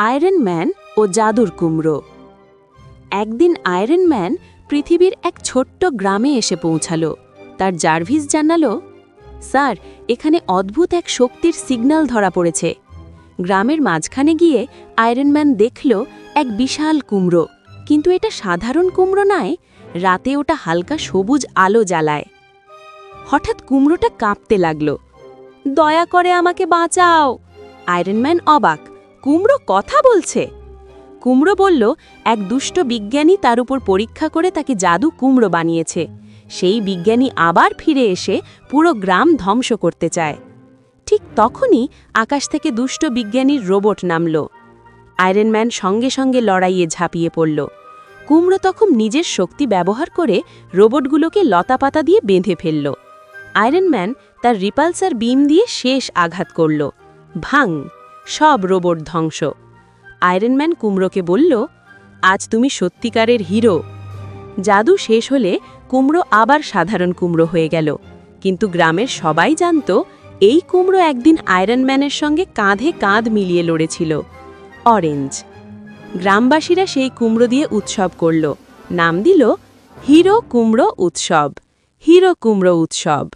Iron man ও জাদুর কুমড়ো। একদিন আয়রন ম্যান পৃথিবীর এক ছোট্ট গ্রামে এসে পৌঁছালো। তার জার্ভিস জানালো, স্যার, এখানে অদ্ভুত এক শক্তির সিগন্যাল ধরা পড়েছে। গ্রামের মাঝখানে গিয়ে আয়রন ম্যান দেখল এক বিশাল কুমড়ো, কিন্তু এটা সাধারণ কুমড়ো নয়, রাতে ওটা হালকা সবুজ আলো জ্বালায়। হঠাৎ কুমড়োটা কাঁপতে লাগল। দয়া করে আমাকে বাঁচাও! আয়রন ম্যান অবাক, কুমড়ো কথা বলছে! কুমড়ো বলল, এক দুষ্ট বিজ্ঞানী তার উপর পরীক্ষা করে তাকে জাদু কুমড়ো বানিয়েছে। সেই বিজ্ঞানী আবার ফিরে এসে পুরো গ্রাম ধ্বংস করতে চায়। ঠিক তখনই আকাশ থেকে দুষ্ট বিজ্ঞানীর রোবট নামল। আয়রন ম্যান সঙ্গে সঙ্গে লড়াইয়ে ঝাঁপিয়ে পড়ল। কুমড়ো তখন নিজের শক্তি ব্যবহার করে রোবটগুলোকে লতাপাতা দিয়ে বেঁধে ফেলল। আয়রন ম্যান তার রিপালসার বিম দিয়ে শেষ আঘাত করল। ভাং! সব রোবট ধ্বংস। আয়রন ম্যান কুমড়োকে বলল, আজ তুমি সত্যিকারের হিরো। জাদু শেষ হলে কুমড়ো আবার সাধারণ কুমড়ো হয়ে গেল, কিন্তু গ্রামের সবাই জানত এই কুমড়ো একদিন আয়রন ম্যানের সঙ্গে কাঁধে কাঁধ মিলিয়ে লড়েছিল। অরেঞ্জ। গ্রামবাসীরা সেই কুমড়ো দিয়ে উৎসব করল। নাম দিল হিরো কুমড়ো উৎসব। হিরো কুমড়ো উৎসব।